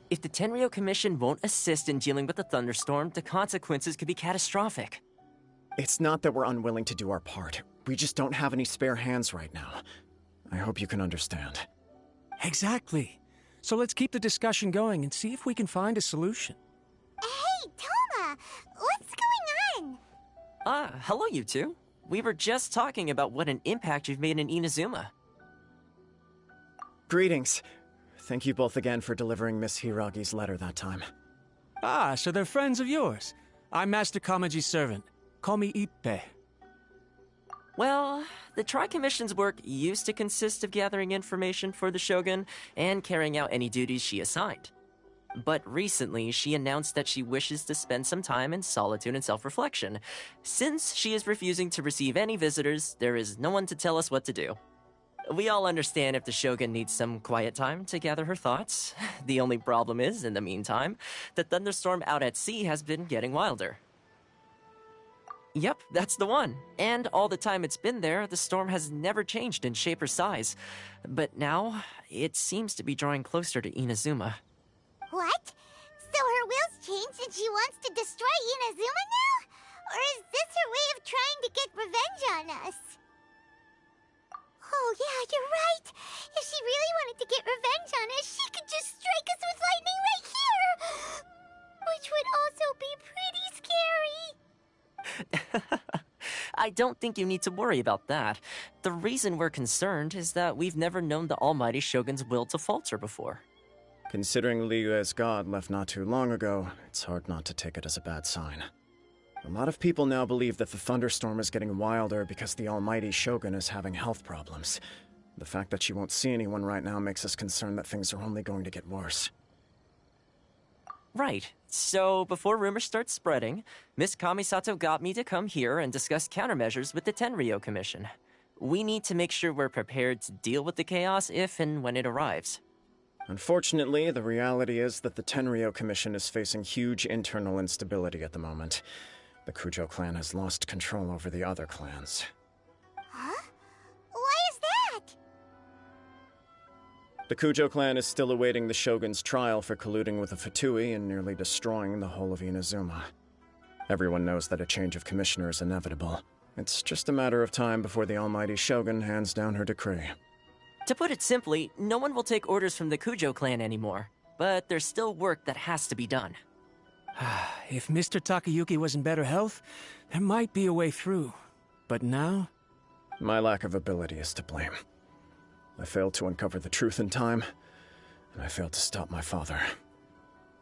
If the Tenryo Commission won't assist in dealing with the thunderstorm, the consequences could be catastrophic. It's not that we're unwilling to do our part. We just don't have any spare hands right now. I hope you can understand. Exactly. So let's keep the discussion going and see if we can find a solution. Hey, Toma! What's going on? Hello you two. We were just talking about what an impact you've made in Inazuma. Greetings. Thank you both again for delivering Miss Hiragi's letter that time. Ah, so they're friends of yours. I'm Master Kamaji's servant. Call me Ippe. Well, the Tri-Commission's work used to consist of gathering information for the Shogun and carrying out any duties she assigned. But recently, she announced that she wishes to spend some time in solitude and self-reflection. Since she is refusing to receive any visitors, there is no one to tell us what to do. We all understand if the Shogun needs some quiet time to gather her thoughts. The only problem is, in the meantime, the thunderstorm out at sea has been getting wilder. Yep, that's the one. And all the time it's been there, the storm has never changed in shape or size. But now, it seems to be drawing closer to Inazuma. What? So her will's changed and she wants to destroy Inazuma now? Or is this her way of trying to get revenge on us? Oh yeah, you're right. If she really wanted to get revenge on us, she could just strike us with lightning right here! Which would also be pretty scary. I don't think you need to worry about that. The reason we're concerned is that we've never known the Almighty Shogun's will to falter before. Considering Liyue's god left not too long ago, it's hard not to take it as a bad sign. A lot of people now believe that the thunderstorm is getting wilder because the Almighty Shogun is having health problems. The fact that she won't see anyone right now makes us concerned that things are only going to get worse. Right. So, before rumors start spreading, Miss Kamisato got me to come here and discuss countermeasures with the Tenryo Commission. We need to make sure we're prepared to deal with the chaos if and when it arrives. Unfortunately, the reality is that the Tenryo Commission is facing huge internal instability at the moment. The Kujo clan has lost control over the other clans. Huh? Why is that? The Kujo clan is still awaiting the Shogun's trial for colluding with the Fatui and nearly destroying the whole of Inazuma. Everyone knows that a change of commissioner is inevitable. It's just a matter of time before the Almighty Shogun hands down her decree. To put it simply, no one will take orders from the Kujo clan anymore. But there's still work that has to be done. If Mr. Takayuki was in better health, there might be a way through. But now? My lack of ability is to blame. I failed to uncover the truth in time, and I failed to stop my father.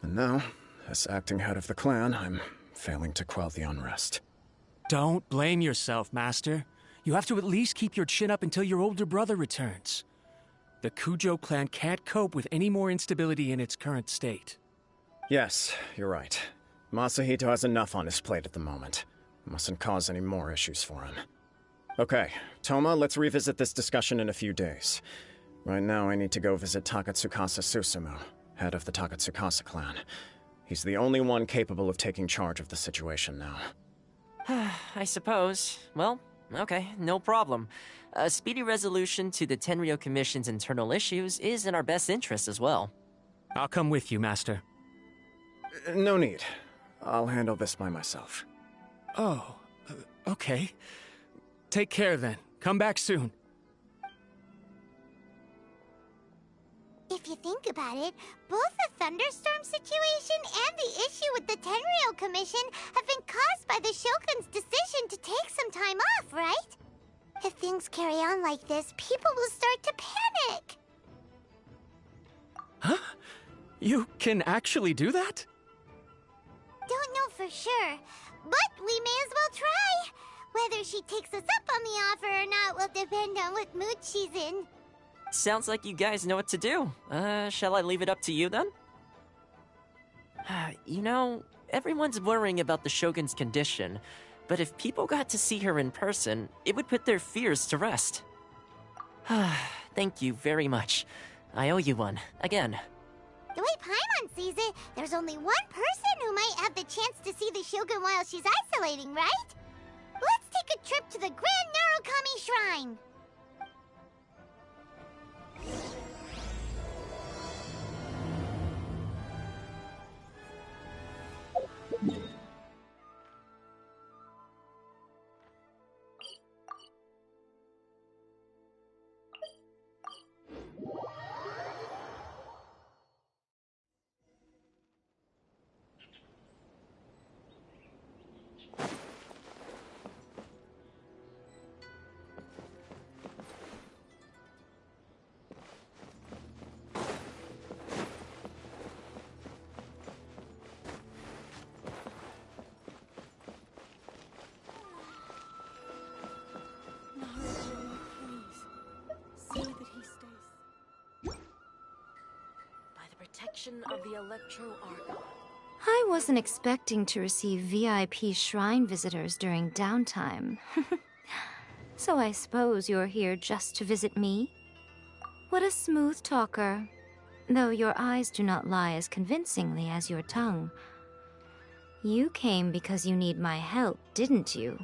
And now, as acting head of the clan, I'm failing to quell the unrest. Don't blame yourself, Master. You have to at least keep your chin up until your older brother returns. The Kujo clan can't cope with any more instability in its current state. Yes, you're right. Masahito has enough on his plate at the moment. Mustn't cause any more issues for him. Okay, Toma, let's revisit this discussion in a few days. Right now I need to go visit Takatsukasa Susumu, head of the Takatsukasa clan. He's the only one capable of taking charge of the situation now. I suppose. Well, okay, no problem. A speedy resolution to the Tenryo Commission's internal issues is in our best interest as well. I'll come with you, Master. No need. I'll handle this by myself. Oh, okay. Take care then. Come back soon. If you think about it, both the thunderstorm situation and the issue with the Tenryo Commission have been caused by the Shogun's decision to take some time off, right? If things carry on like this, people will start to panic. Huh? You can actually do that? Don't know for sure, but we may as well try. Whether she takes us up on the offer or not will depend on what mood she's in. Sounds like you guys know what to do. Shall I leave it up to you then? You know, everyone's worrying about the Shogun's condition, but if people got to see her in person, it would put their fears to rest. Thank you very much. I owe you one, again. The way Paimon sees it, there's only one person who might have the chance to see the Shogun while she's isolating, right? Let's take a trip to the Grand Narukami Shrine! section of the Electro Arc. I wasn't expecting to receive VIP shrine visitors during downtime. So I suppose you're here just to visit me? What a smooth talker. Though your eyes do not lie as convincingly as your tongue. You came because you need my help, didn't you?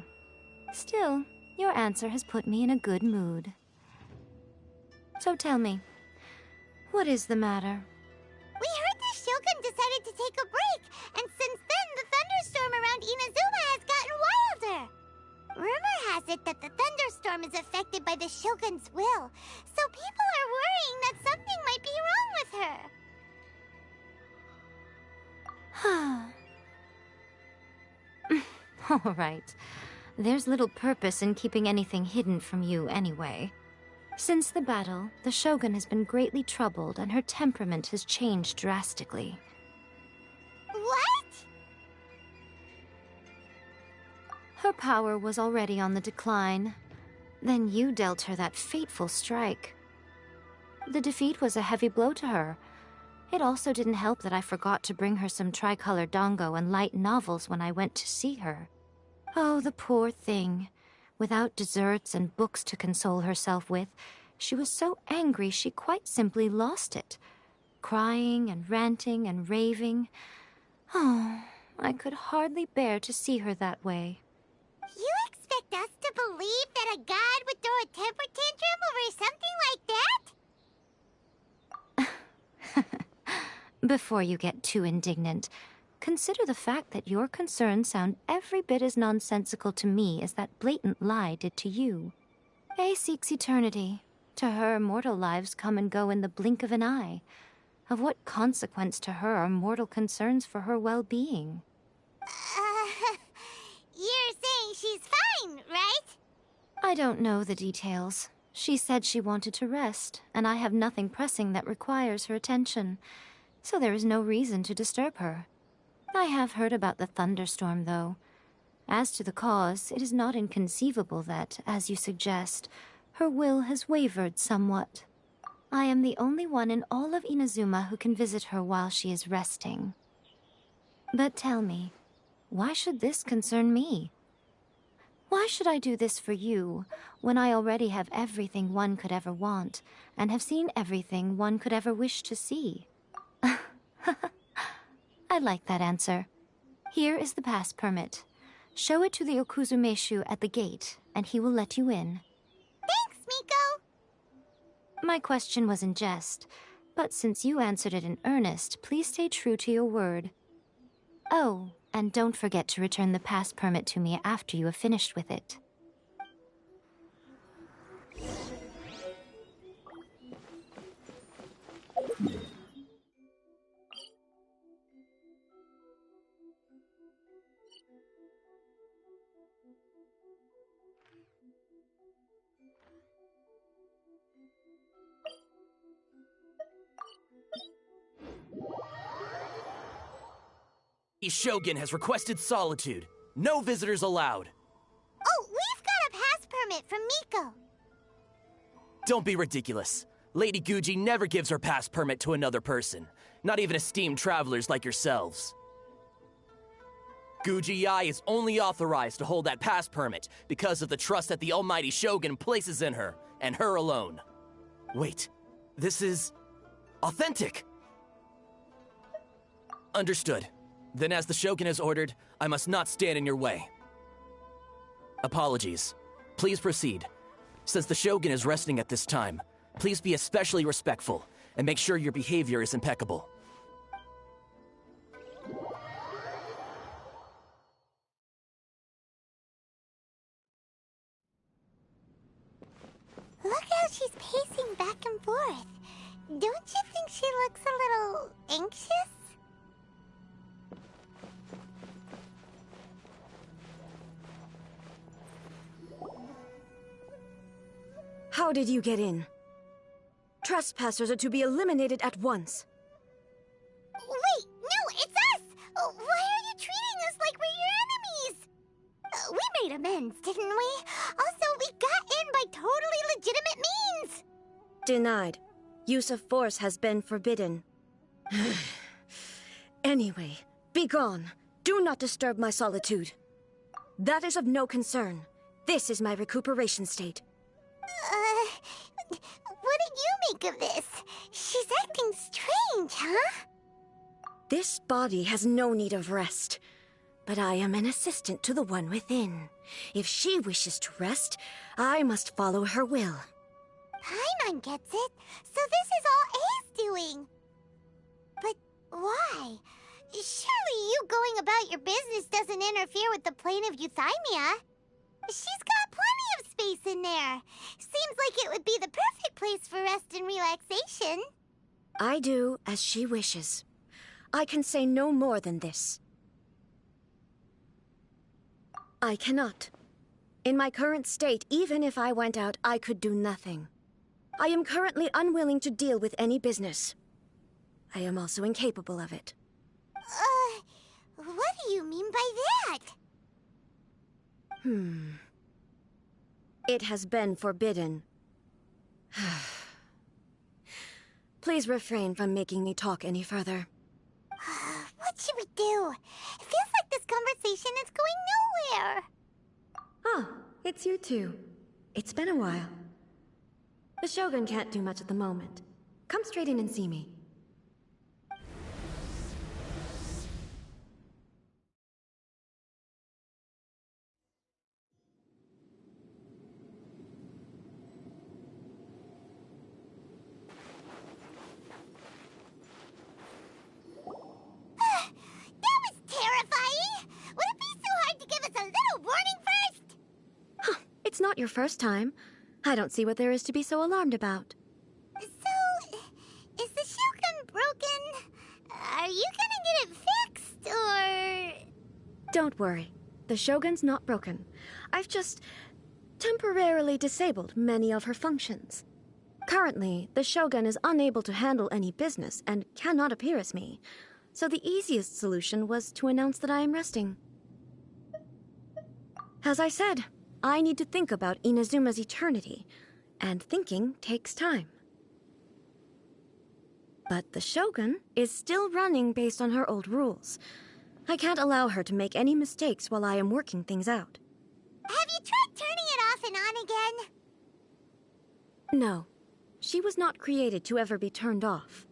Still, your answer has put me in a good mood. So tell me, what is the matter? We heard the Shogun decided to take a break, and since then the thunderstorm around Inazuma has gotten wilder. Rumor has it that the thunderstorm is affected by the Shogun's will, so people are worrying that something might be wrong with her. All right. There's little purpose in keeping anything hidden from you anyway. Since the battle, the Shogun has been greatly troubled and her temperament has changed drastically. What? Her power was already on the decline. Then you dealt her that fateful strike. The defeat was a heavy blow to her. It also didn't help that I forgot to bring her some tricolor dango and light novels when I went to see her. Oh, the poor thing. Without desserts and books to console herself with, she was so angry she quite simply lost it. Crying and ranting and raving. Oh, I could hardly bear to see her that way. You expect us to believe that a god would throw a temper tantrum over something like that? Before you get too indignant, consider the fact that your concerns sound every bit as nonsensical to me as that blatant lie did to you. A seeks eternity. To her, mortal lives come and go in the blink of an eye. Of what consequence to her are mortal concerns for her well-being? You're saying she's fine, right? I don't know the details. She said she wanted to rest, and I have nothing pressing that requires her attention, so there is no reason to disturb her. I have heard about the thunderstorm, though. As to the cause, it is not inconceivable that, as you suggest, her will has wavered somewhat. I am the only one in all of Inazuma who can visit her while she is resting. But tell me, why should this concern me? Why should I do this for you, when I already have everything one could ever want, and have seen everything one could ever wish to see? I like that answer. Here is the pass permit. Show it to the Okuzumeshu at the gate, and he will let you in. Thanks, Miko! My question was in jest, but since you answered it in earnest, please stay true to your word. Oh, and don't forget to return the pass permit to me after you have finished with it. Shogun has requested solitude. No visitors allowed. Oh, we've got a pass permit from Miko. Don't be ridiculous. Lady Guji never gives her pass permit to another person, not even esteemed travelers like yourselves. Guji-ai is only authorized to hold that pass permit because of the trust that the almighty Shogun places in her, and her alone. Wait, this is authentic. Understood. Then as the Shogun has ordered, I must not stand in your way. Apologies. Please proceed. Since the Shogun is resting at this time, please be especially respectful, and make sure your behavior is impeccable. Look how she's pacing back and forth. Don't you think she looks a little anxious? How did you get in? Trespassers are to be eliminated at once. Wait, no, it's us! Why are you treating us like we're your enemies? We made amends, didn't we? Also, we got in by totally legitimate means! Denied. Use of force has been forbidden. Anyway, be gone. Do not disturb my solitude. That is of no concern. This is my recuperation state. What do you make of this? She's acting strange, huh? This body has no need of rest. But I am an assistant to the one within. If she wishes to rest, I must follow her will. Paimon gets it. So this is all A's doing. But why? Surely you going about your business doesn't interfere with the plane of Euthymia. She's got plenty of space in there. Seems like it would be the perfect place for rest and relaxation. I do as she wishes. I can say no more than this. I cannot. In my current state, even if I went out, I could do nothing. I am currently unwilling to deal with any business. I am also incapable of it. What do you mean by that? It has been forbidden. Please refrain from making me talk any further. What should we do? It feels like this conversation is going nowhere. Oh, it's you two. It's been a while. The Shogun can't do much at the moment. Come straight in and see me. That was terrifying! Would it be so hard to give us a little warning first? It's not your first time. I don't see what there is to be so alarmed about. So, is the Shogun broken? Are you gonna get it fixed, or...? Don't worry. The Shogun's not broken. I've just temporarily disabled many of her functions. Currently, the Shogun is unable to handle any business and cannot appear as me. So the easiest solution was to announce that I am resting. As I said, I need to think about Inazuma's eternity, and thinking takes time. But the Shogun is still running based on her old rules. I can't allow her to make any mistakes while I am working things out. Have you tried turning it off and on again? No, she was not created to ever be turned off.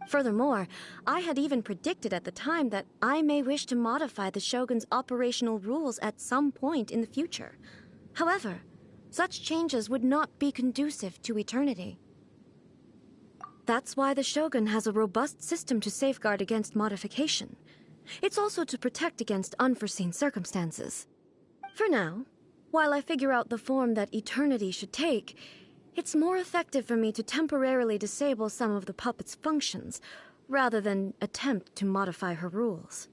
Furthermore, I had even predicted at the time that I may wish to modify the Shogun's operational rules at some point in the future. However, such changes would not be conducive to eternity. That's why the Shogun has a robust system to safeguard against modification. It's also to protect against unforeseen circumstances. For now, while I figure out the form that eternity should take, it's more effective for me to temporarily disable some of the puppet's functions, rather than attempt to modify her rules.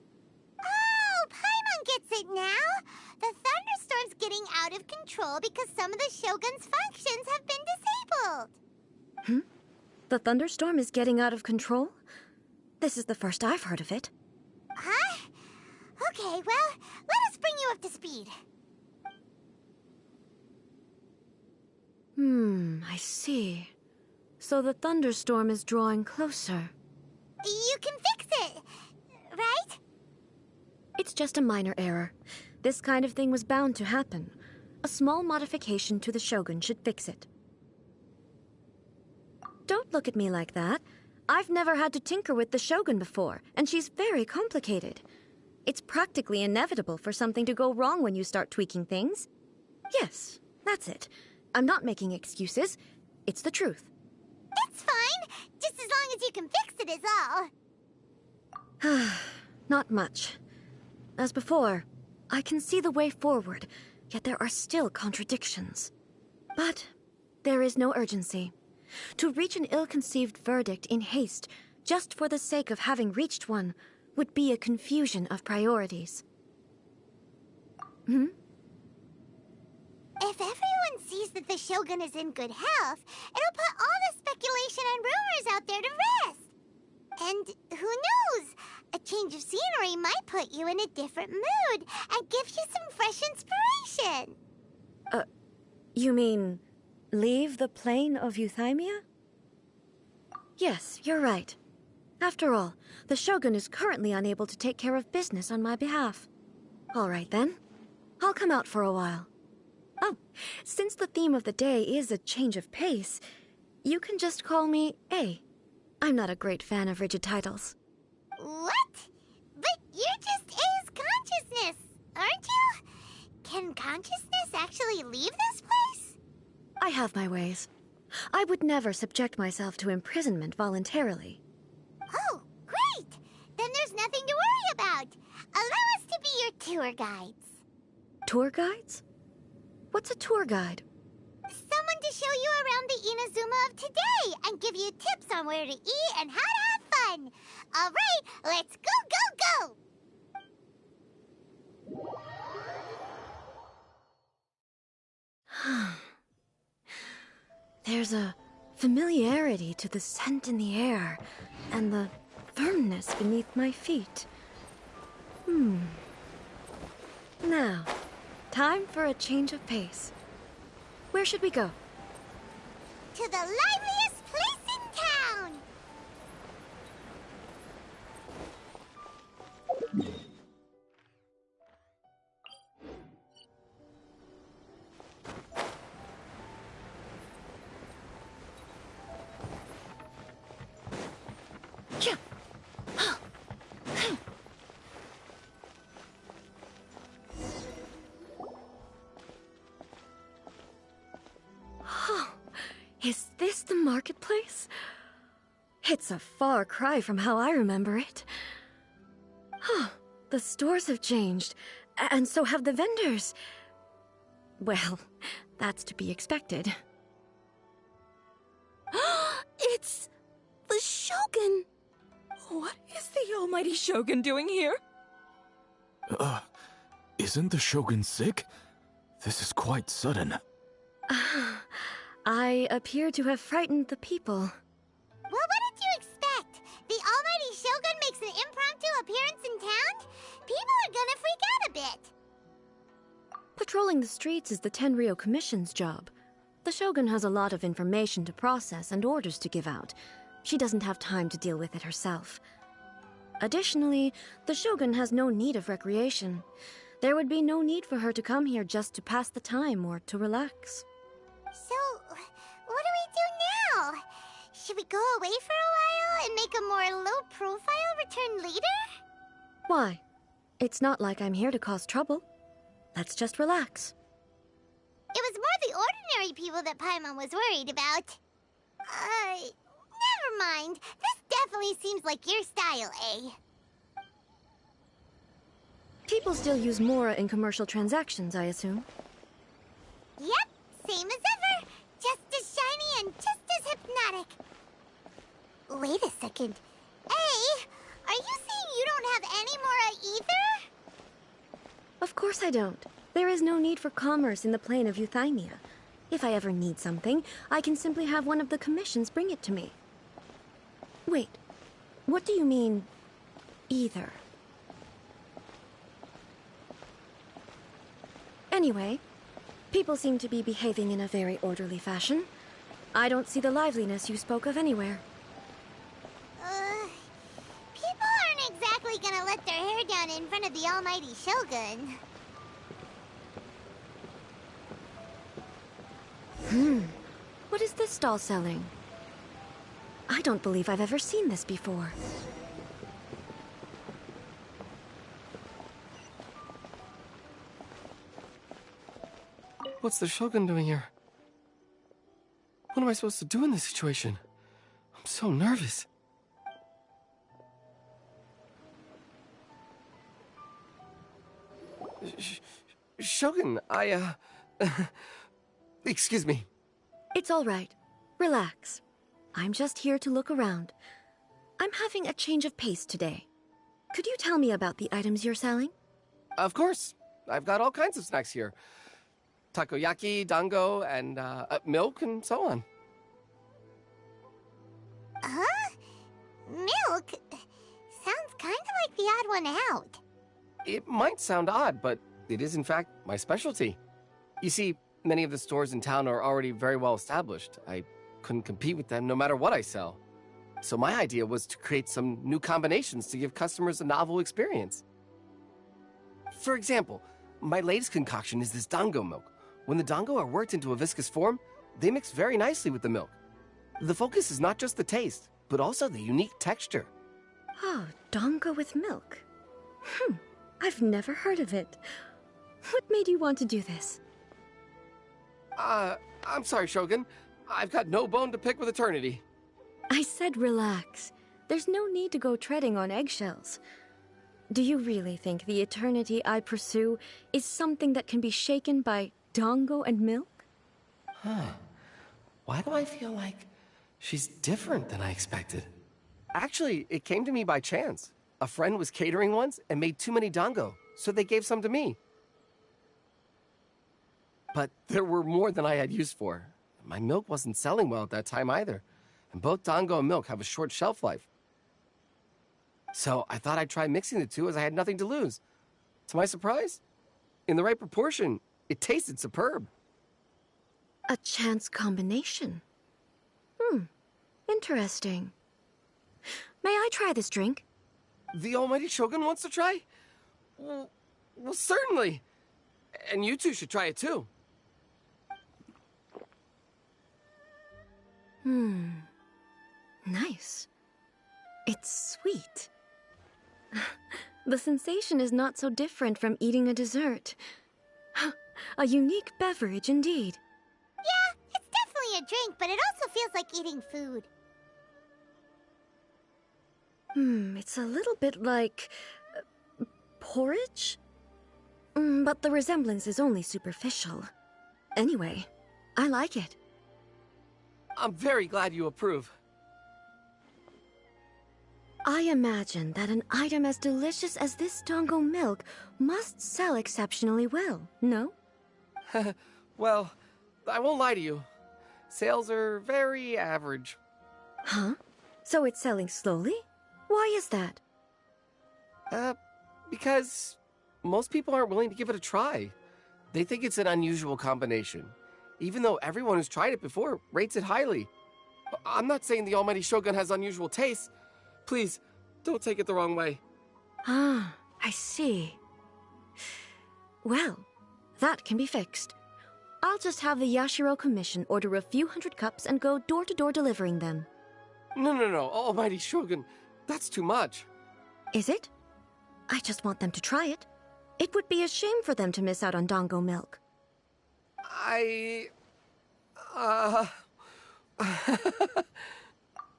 Oh, Paimon gets it now! The thunderstorm's getting out of control because some of the Shogun's functions have been disabled. The thunderstorm is getting out of control? This is the first I've heard of it. Huh? Okay, well, let us bring you up to speed. I see. So the thunderstorm is drawing closer. You can fix it, right? It's just a minor error. This kind of thing was bound to happen. A small modification to the Shogun should fix it. Don't look at me like that. I've never had to tinker with the Shogun before, and she's very complicated. It's practically inevitable for something to go wrong when you start tweaking things. Yes, that's it. I'm not making excuses. It's the truth. It's fine, just as long as you can fix it is all. Not much. As before, I can see the way forward, yet there are still contradictions. But there is no urgency. To reach an ill-conceived verdict in haste, just for the sake of having reached one, would be a confusion of priorities. If everyone sees that the Shogun is in good health, it'll put all the speculation and rumors out there to rest. And who knows? A change of scenery might put you in a different mood and give you some fresh inspiration. You mean, leave the plane of Euthymia? Yes, you're right. After all, the Shogun is currently unable to take care of business on my behalf. All right then. I'll come out for a while. Oh, since the theme of the day is a change of pace, you can just call me A. I'm not a great fan of rigid titles. What? But you're just A's consciousness, aren't you? Can consciousness actually leave this place? I have my ways. I would never subject myself to imprisonment voluntarily. Oh, great! Then there's nothing to worry about. Allow us to be your tour guides. Tour guides? What's a tour guide? Someone to show you around the Inazuma of today and give you tips on where to eat and how to have fun. All right, let's go, go, go! There's a familiarity to the scent in the air and the firmness beneath my feet. Now, time for a change of pace. Where should we go? To the liveliest place in town! Is this the marketplace? It's a far cry from how I remember it. The stores have changed, and so have the vendors. Well, that's to be expected. It's the Shogun! What is the almighty Shogun doing here? Isn't the Shogun sick? This is quite sudden. I appear to have frightened the people. Well, what did you expect? The almighty Shogun makes an impromptu appearance in town? People are gonna freak out a bit. Patrolling the streets is the Tenryou Commission's job. The Shogun has a lot of information to process and orders to give out. She doesn't have time to deal with it herself. Additionally, the Shogun has no need of recreation. There would be no need for her to come here just to pass the time or to relax. So, what do we do now? Should we go away for a while and make a more low-profile return later? Why? It's not like I'm here to cause trouble. Let's just relax. It was more the ordinary people that Paimon was worried about. Never mind. This definitely seems like your style, eh? People still use Mora in commercial transactions, I assume. Yep, same as ever. Just as shiny and just as hypnotic. Wait a second. Hey, are you saying you don't have any Mora either? Of course I don't. There is no need for commerce in the plane of Euthymia. If I ever need something, I can simply have one of the commissions bring it to me. Wait, what do you mean, either? Anyway, people seem to be behaving in a very orderly fashion. I don't see the liveliness you spoke of anywhere. People aren't exactly gonna let their hair down in front of the almighty Shogun. What is this stall selling? I don't believe I've ever seen this before. What's the Shogun doing here? What am I supposed to do in this situation? I'm so nervous. Shogun, excuse me. It's all right. Relax. I'm just here to look around. I'm having a change of pace today. Could you tell me about the items you're selling? Of course. I've got all kinds of snacks here. Takoyaki, dango, and milk, and so on. Huh? Milk? Sounds kind of like the odd one out. It might sound odd, but it is in fact my specialty. You see, many of the stores in town are already very well established. I couldn't compete with them no matter what I sell. So my idea was to create some new combinations to give customers a novel experience. For example, my latest concoction is this dango milk. When the dango are worked into a viscous form, they mix very nicely with the milk. The focus is not just the taste, but also the unique texture. Oh, dango with milk. I've never heard of it. What made you want to do this? I'm sorry, Shogun. I've got no bone to pick with eternity. I said relax. There's no need to go treading on eggshells. Do you really think the eternity I pursue is something that can be shaken by dango and milk? Why do I feel like she's different than I expected? Actually, it came to me by chance. A friend was catering once and made too many dango, so they gave some to me. But there were more than I had use for. My milk wasn't selling well at that time either, and both dango and milk have a short shelf life. So I thought I'd try mixing the two as I had nothing to lose. To my surprise, in the right proportion, it tasted superb. A chance combination. Interesting. May I try this drink? The almighty Shogun wants to try? Well, certainly. And you two should try it too. Nice. It's sweet. The sensation is not so different from eating a dessert. A unique beverage indeed. Yeah, it's definitely a drink, but it also feels like eating food. It's a little bit like porridge? But the resemblance is only superficial. Anyway, I like it. I'm very glad you approve. I imagine that an item as delicious as this dango milk must sell exceptionally well, no? Well, I won't lie to you. Sales are very average. Huh? So it's selling slowly? Why is that? Because most people aren't willing to give it a try. They think it's an unusual combination, even though everyone who's tried it before rates it highly. I'm not saying the almighty Shogun has unusual tastes. Please, don't take it the wrong way. Ah, I see. Well, that can be fixed. I'll just have the Yashiro Commission order a few hundred cups and go door-to-door delivering them. No, almighty Shogun. That's too much. Is it? I just want them to try it. It would be a shame for them to miss out on dango milk.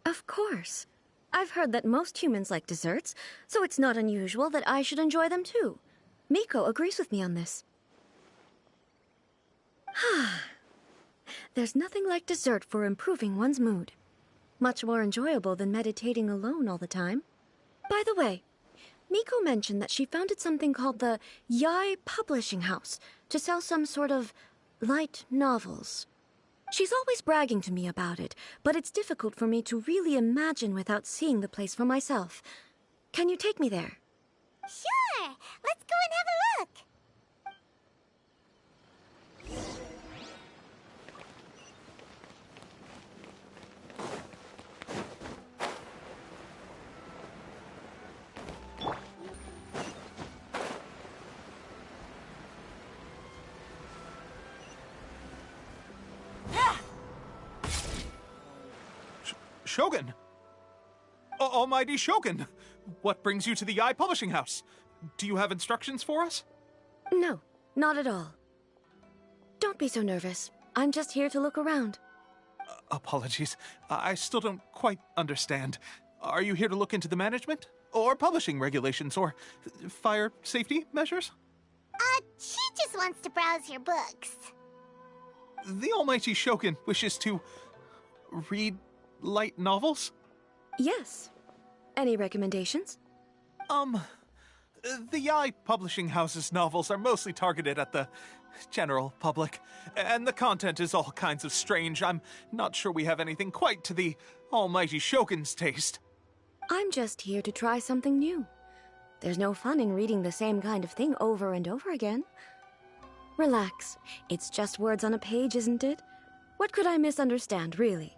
Of course. I've heard that most humans like desserts, so it's not unusual that I should enjoy them too. Miko agrees with me on this. There's nothing like dessert for improving one's mood. Much more enjoyable than meditating alone all the time. By the way, Miko mentioned that she founded something called the Yai Publishing House to sell some sort of light novels. She's always bragging to me about it, but it's difficult for me to really imagine without seeing the place for myself. Can you take me there? Sure! Let's go and have a look! Shogun! Almighty Shogun! What brings you to the Yai Publishing House? Do you have instructions for us? No, not at all. Don't be so nervous. I'm just here to look around. Apologies. I still don't quite understand. Are you here to look into the management? Or publishing regulations? Or fire safety measures? She just wants to browse your books. The Almighty Shogun wishes to read light novels? Yes. Any recommendations? The Yai Publishing House's novels are mostly targeted at the general public, and the content is all kinds of strange. I'm not sure we have anything quite to the Almighty Shogun's taste. I'm just here to try something new. There's no fun in reading the same kind of thing over and over again. Relax. It's just words on a page, isn't it? What could I misunderstand, really?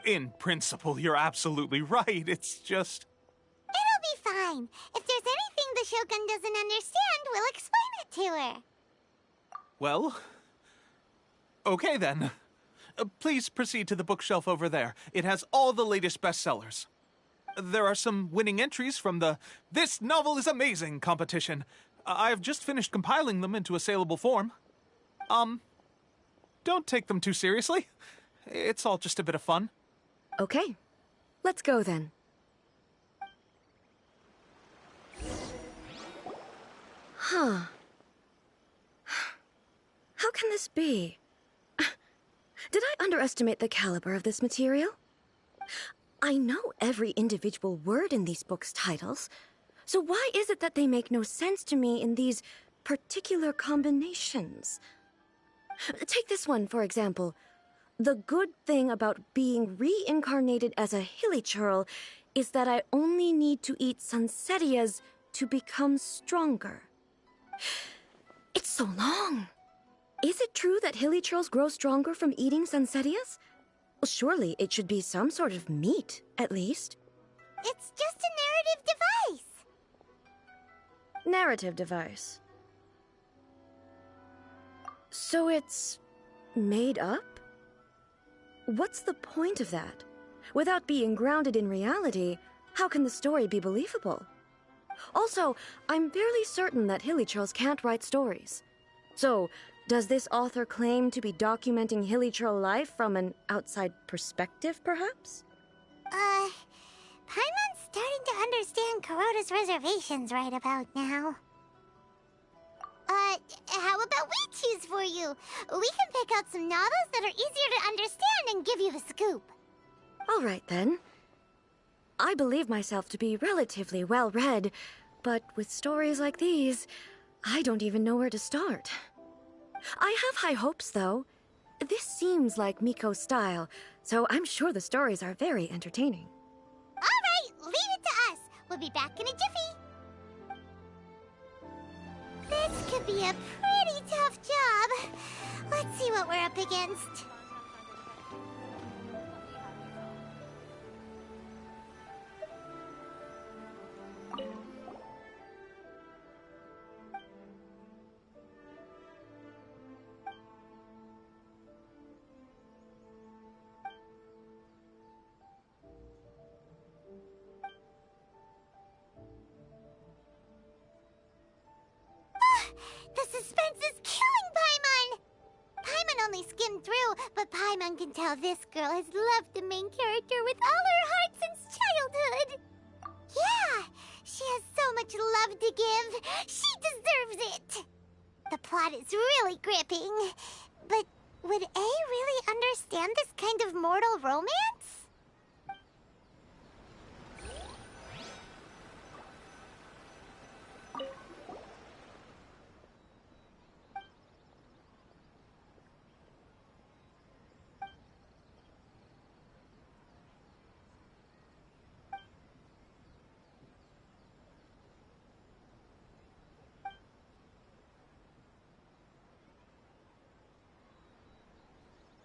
In principle, you're absolutely right. It's just... It'll be fine. If there's anything the Shogun doesn't understand, we'll explain it to her. Well... Okay then. Please proceed to the bookshelf over there. It has all the latest bestsellers. There are some winning entries from the This Novel is Amazing competition. I've just finished compiling them into a saleable form. Don't take them too seriously. It's all just a bit of fun. Okay, let's go then. Huh. How can this be? Did I underestimate the caliber of this material? I know every individual word in these books' titles, so why is it that they make no sense to me in these particular combinations? Take this one, for example. The good thing about being reincarnated as a hilichurl is that I only need to eat sunsetias to become stronger. It's so long. Is it true that hilichurls grow stronger from eating sunsetias? Well, surely it should be some sort of meat, at least. It's just a narrative device. Narrative device. So it's made up? What's the point of that? Without being grounded in reality, how can the story be believable? Also, I'm fairly certain that hilichurls can't write stories. So, does this author claim to be documenting hilichurl life from an outside perspective, perhaps? Paimon's starting to understand Kuroda's reservations right about now. How about we choose for you? We can pick out some novels that are easier to understand and give you the scoop. All right, then. I believe myself to be relatively well-read, but with stories like these, I don't even know where to start. I have high hopes, though. This seems like Miko's style, so I'm sure the stories are very entertaining. All right, leave it to us. We'll be back in a jiffy. This could be a pretty tough job. Let's see what we're up against. The suspense is killing Paimon! Paimon only skimmed through, but Paimon can tell this girl has loved the main character with all her heart since childhood. Yeah, she has so much love to give. She deserves it. The plot is really gripping. But would A really understand this kind of mortal romance?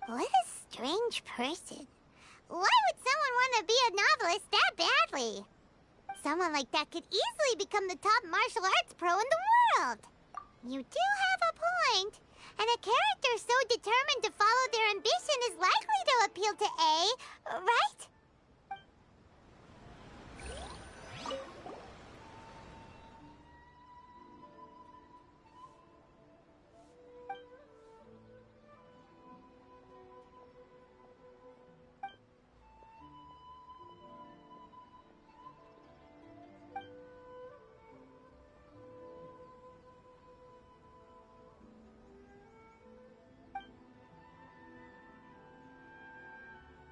What a strange person. Why would someone want to be a novelist that badly? Someone like that could easily become the top martial arts pro in the world. You do have a point. And a character so determined to follow their ambition is likely to appeal to A, right?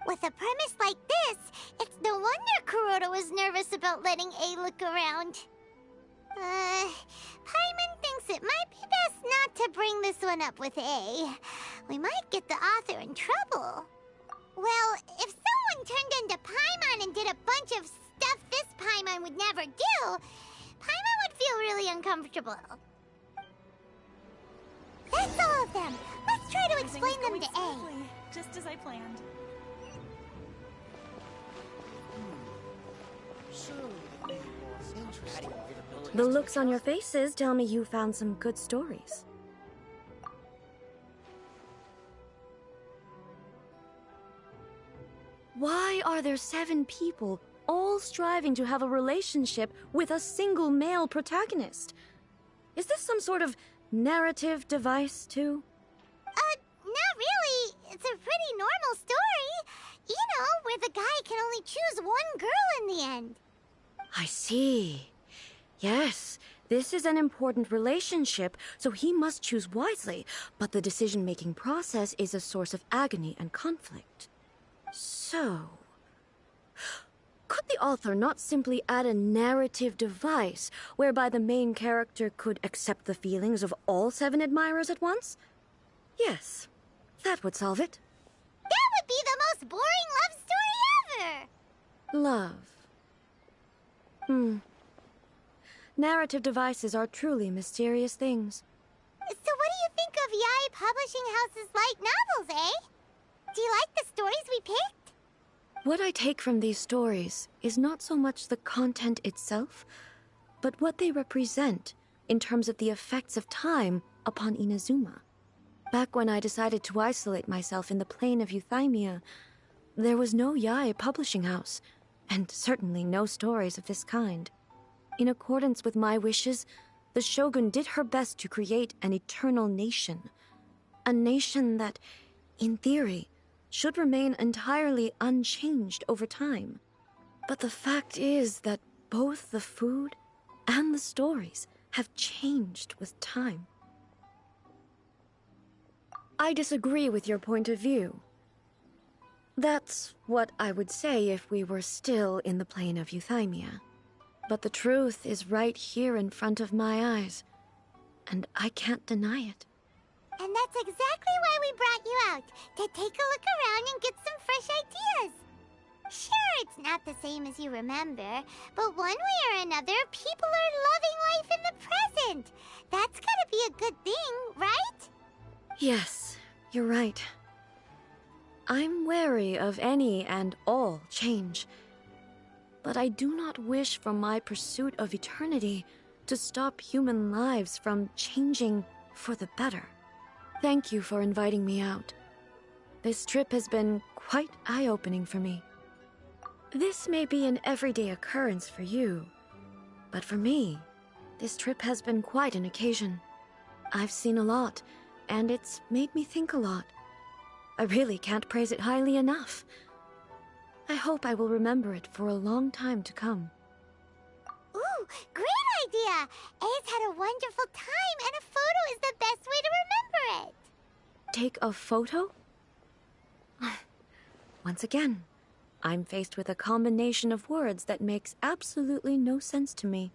With a premise like this, it's no wonder Kuroda was nervous about letting A look around. Paimon thinks it might be best not to bring this one up with A. We might get the author in trouble. Well, if someone turned into Paimon and did a bunch of stuff this Paimon would never do, Paimon would feel really uncomfortable. That's all of them. Let's try to explain them to A. Just as I planned. The looks on your faces tell me you found some good stories. Why are there 7 people all striving to have a relationship with a single male protagonist? Is this some sort of narrative device, too? Not really. It's a pretty normal story. You know, where the guy can only choose one girl in the end. I see. Yes, this is an important relationship, so he must choose wisely, but the decision-making process is a source of agony and conflict. So, could the author not simply add a narrative device whereby the main character could accept the feelings of all 7 admirers at once? Yes, that would solve it. That would be the most boring love story ever! Love. Narrative devices are truly mysterious things. So what do you think of Yae Publishing House's light novels, eh? Do you like the stories we picked? What I take from these stories is not so much the content itself, but what they represent in terms of the effects of time upon Inazuma. Back when I decided to isolate myself in the plane of Euthymia, there was no Yae Publishing House, and certainly no stories of this kind. In accordance with my wishes, the Shogun did her best to create an eternal nation. A nation that, in theory, should remain entirely unchanged over time. But the fact is that both the food and the stories have changed with time. I disagree with your point of view. That's what I would say if we were still in the plane of Euthymia. But the truth is right here in front of my eyes, and I can't deny it. And that's exactly why we brought you out, to take a look around and get some fresh ideas. Sure, it's not the same as you remember, but one way or another, people are loving life in the present. That's gotta be a good thing, right? Yes, you're right. I'm wary of any and all change. But I do not wish for my pursuit of eternity to stop human lives from changing for the better. Thank you for inviting me out. This trip has been quite eye-opening for me. This may be an everyday occurrence for you, but for me, this trip has been quite an occasion. I've seen a lot, and it's made me think a lot. I really can't praise it highly enough. I hope I will remember it for a long time to come. Ooh, great idea! A's had a wonderful time, and a photo is the best way to remember it. Take a photo? Once again, I'm faced with a combination of words that makes absolutely no sense to me.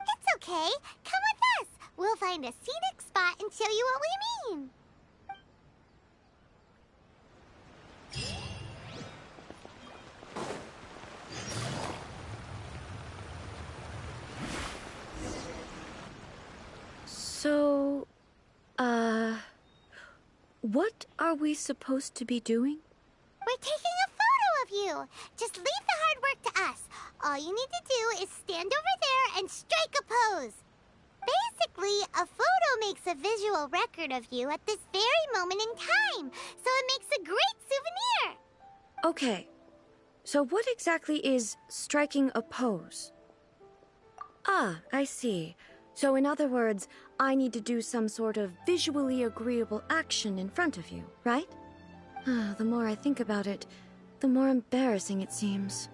It's okay. Come with us. We'll find a scenic spot and show you what we mean. So, what are we supposed to be doing? We're taking a photo of you. Just leave the hard work to us. All you need to do is stand over there and strike a pose. Basically, a photo makes a visual record of you at this very moment in time, so it makes a great souvenir. Okay, so what exactly is striking a pose? Ah, I see. So in other words, I need to do some sort of visually agreeable action in front of you, right? The more I think about it, the more embarrassing it seems.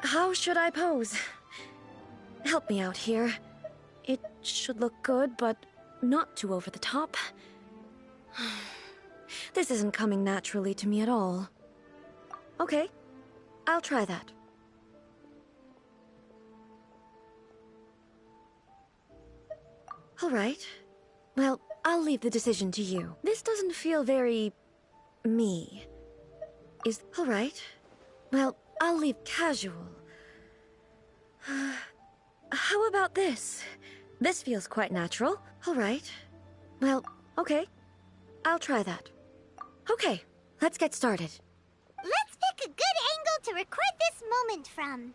How should I pose? Help me out here. It should look good, but not too over the top. This isn't coming naturally to me at all. Okay, I'll try that. All right. Well, I'll leave the decision to you. This doesn't feel very... me. Is... all right. Well, I'll leave casual. How about this? This feels quite natural. All right. Well, okay. I'll try that. Okay, let's get started. Let's pick a good angle to record this moment from.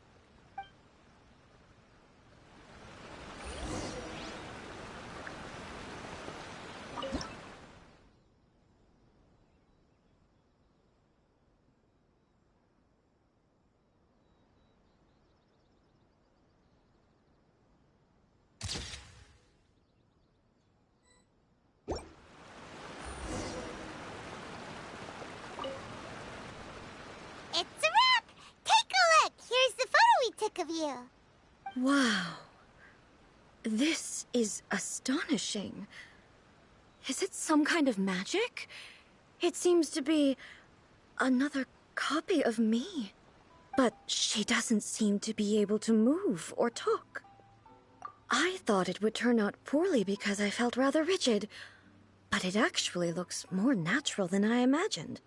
Wow. This is astonishing. Is it some kind of magic? It seems to be another copy of me. But she doesn't seem to be able to move or talk. I thought it would turn out poorly because I felt rather rigid, but it actually looks more natural than I imagined.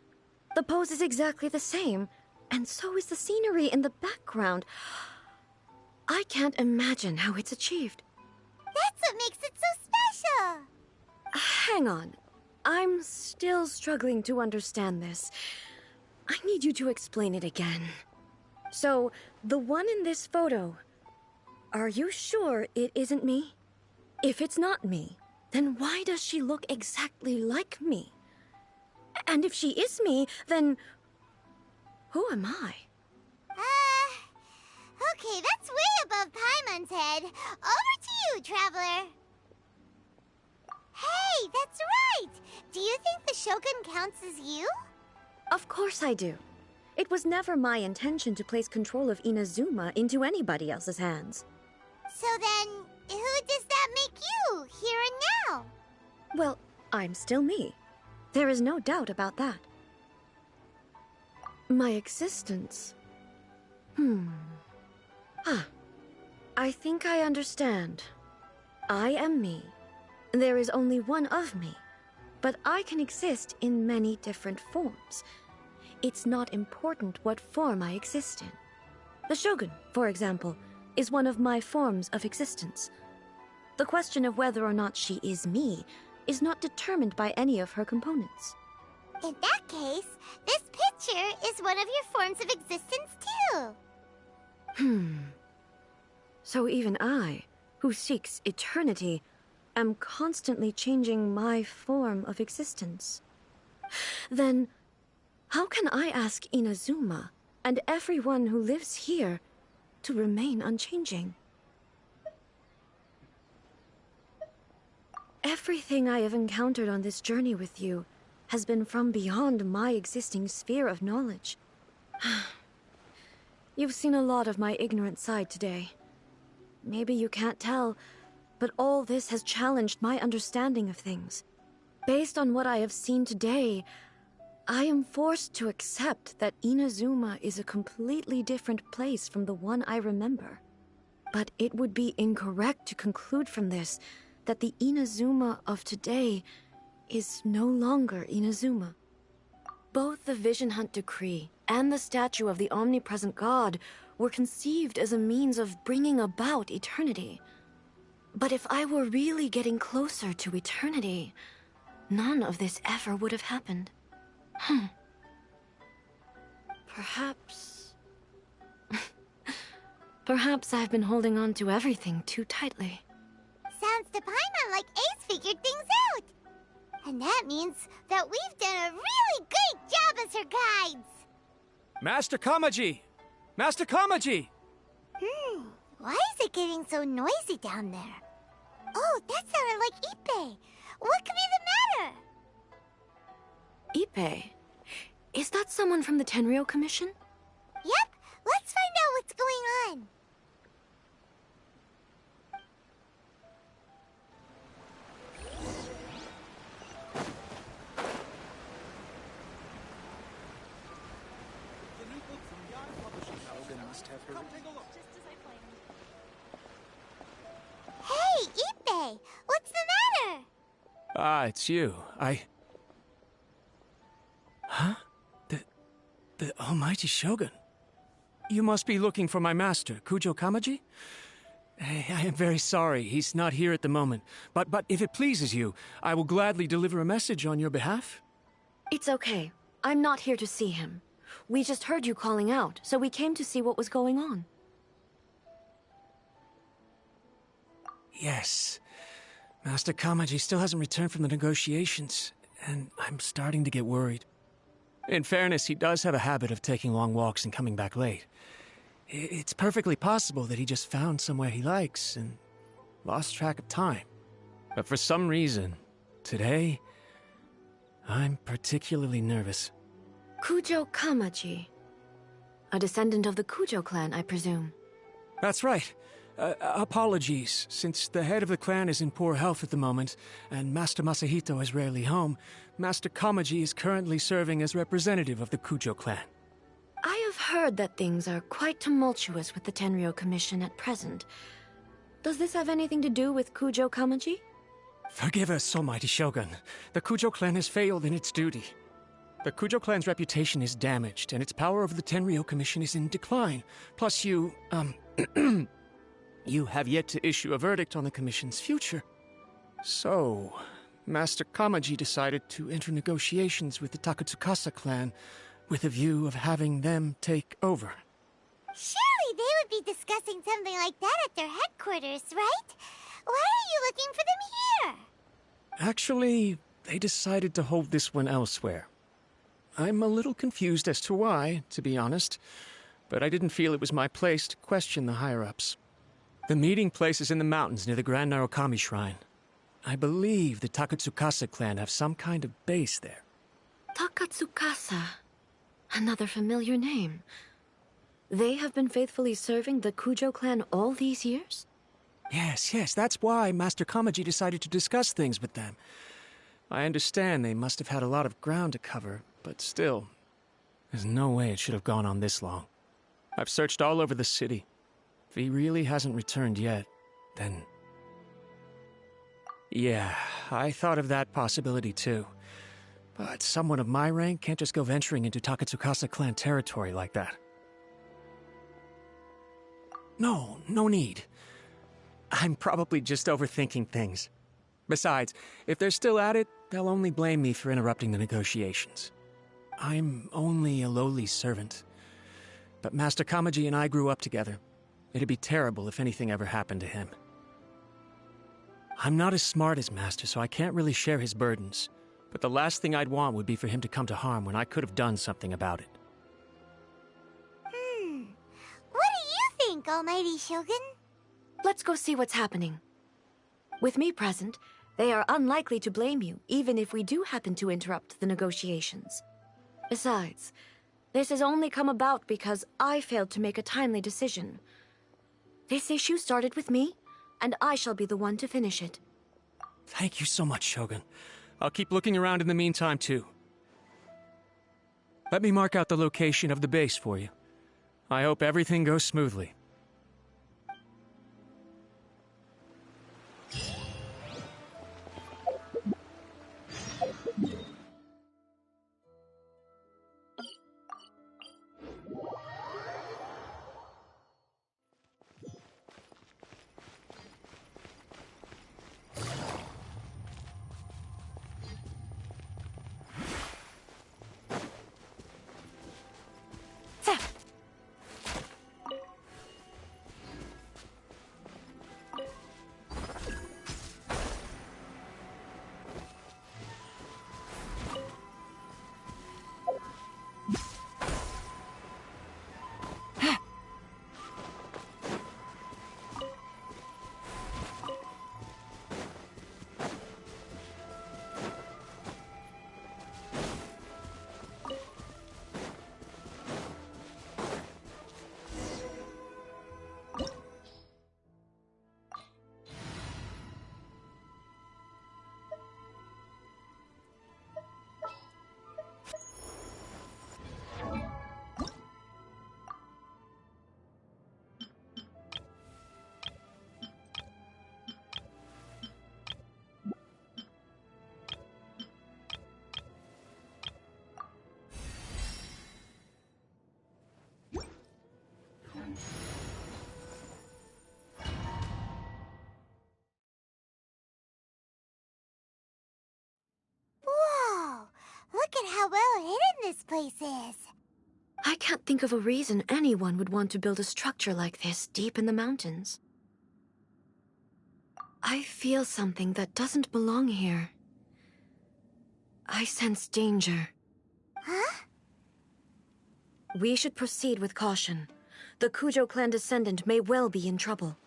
The pose is exactly the same, and so is the scenery in the background. I can't imagine how it's achieved. That's what makes it so special! Hang on. I'm still struggling to understand this. I need you to explain it again. So, the one in this photo, are you sure it isn't me? If it's not me, then why does she look exactly like me? And if she is me, then who am I? Okay, that's way above Paimon's head. Over to you, Traveler. Hey, that's right! Do you think the Shogun counts as you? Of course I do. It was never my intention to place control of Inazuma into anybody else's hands. So then, who does that make you, here and now? Well, I'm still me. There is no doubt about that. My existence... I think I understand. I am me. There is only one of me, but I can exist in many different forms. It's not important what form I exist in. The Shogun, for example, is one of my forms of existence. The question of whether or not she is me is not determined by any of her components. In that case, this picture is one of your forms of existence too. So even I, who seeks eternity, am constantly changing my form of existence. Then, how can I ask Inazuma and everyone who lives here to remain unchanging? Everything I have encountered on this journey with you has been from beyond my existing sphere of knowledge. You've seen a lot of my ignorant side today. Maybe you can't tell, but all this has challenged my understanding of things. Based on what I have seen today, I am forced to accept that Inazuma is a completely different place from the one I remember. But it would be incorrect to conclude from this that the Inazuma of today is no longer Inazuma. Both the Vision Hunt Decree and the statue of the omnipresent God were conceived as a means of bringing about eternity. But if I were really getting closer to eternity, none of this ever would have happened. Perhaps... Perhaps I've been holding on to everything too tightly. Sounds to Paimon like Ace figured things out. And that means that we've done a really great job as her guides. Master Kamaji! Master Kamaji! Why is it getting so noisy down there? Oh, that sounded like Ippei. What could be the matter? Ippei? Is that someone from the Tenryou Commission? Yep, let's find out what's going on. Hey, Ippei! What's the matter? Ah, it's you. Huh? The Almighty Shogun? You must be looking for my master, Kujo Kamaji? I am very sorry, he's not here at the moment. But if it pleases you, I will gladly deliver a message on your behalf. It's okay. I'm not here to see him. We just heard you calling out, so we came to see what was going on. Yes. Master Kamaji still hasn't returned from the negotiations, and I'm starting to get worried. In fairness, he does have a habit of taking long walks and coming back late. It's perfectly possible that he just found somewhere he likes and lost track of time. But for some reason, today, I'm particularly nervous. Kujo Kamaji. A descendant of the Kujo clan, I presume. That's right. Apologies. Since the head of the clan is in poor health at the moment, and Master Masahito is rarely home, Master Kamaji is currently serving as representative of the Kujo clan. I have heard that things are quite tumultuous with the Tenryou Commission at present. Does this have anything to do with Kujo Kamaji? Forgive us, Almighty Shogun. The Kujo clan has failed in its duty. The Kujo clan's reputation is damaged, and its power over the Tenryou Commission is in decline. Plus you, you have yet to issue a verdict on the Commission's future. So, Master Kamaji decided to enter negotiations with the Takatsukasa clan with a view of having them take over. Surely they would be discussing something like that at their headquarters, right? Why are you looking for them here? Actually, they decided to hold this one elsewhere. I'm a little confused as to why, to be honest, but I didn't feel it was my place to question the higher-ups. The meeting place is in the mountains near the Grand Narukami Shrine. I believe the Takatsukasa clan have some kind of base there. Takatsukasa. Another familiar name. They have been faithfully serving the Kujo clan all these years? Yes, that's why Master Kamaji decided to discuss things with them. I understand they must have had a lot of ground to cover, but still, there's no way it should have gone on this long. I've searched all over the city. If he really hasn't returned yet, then... Yeah, I thought of that possibility too. But someone of my rank can't just go venturing into Takatsukasa clan territory like that. No need. I'm probably just overthinking things. Besides, if they're still at it, they'll only blame me for interrupting the negotiations. I'm only a lowly servant. But Master Kamaji and I grew up together. It'd be terrible if anything ever happened to him. I'm not as smart as Master, so I can't really share his burdens. But the last thing I'd want would be for him to come to harm when I could have done something about it. What do you think, Almighty Shogun? Let's go see what's happening. With me present, they are unlikely to blame you, even if we do happen to interrupt the negotiations. Besides, this has only come about because I failed to make a timely decision. This issue started with me, and I shall be the one to finish it. Thank you so much, Shogun. I'll keep looking around in the meantime, too. Let me mark out the location of the base for you. I hope everything goes smoothly. Whoa! Look at how well hidden this place is. I can't think of a reason anyone would want to build a structure like this deep in the mountains. I feel something that doesn't belong here. I sense danger. Huh? We should proceed with caution. The Kujo clan descendant may well be in trouble.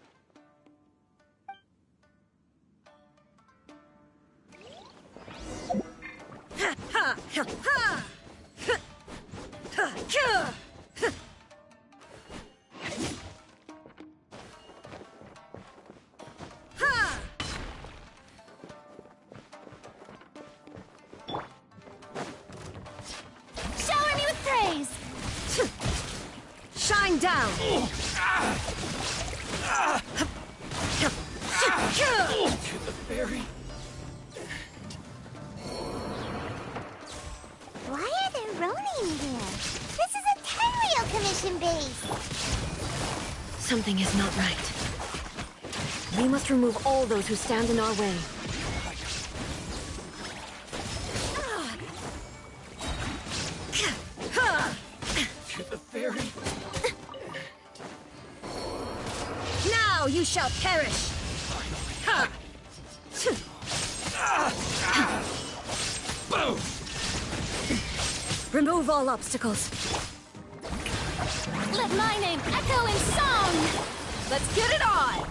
Shine down! The fairy. Why are there Ronin here? This is a Tenryou Commission base! Something is not right. We must remove all those who stand in our way. To the fairy. Now you shall perish! Boom! Remove all obstacles. Let my name echo in song! Let's get it on!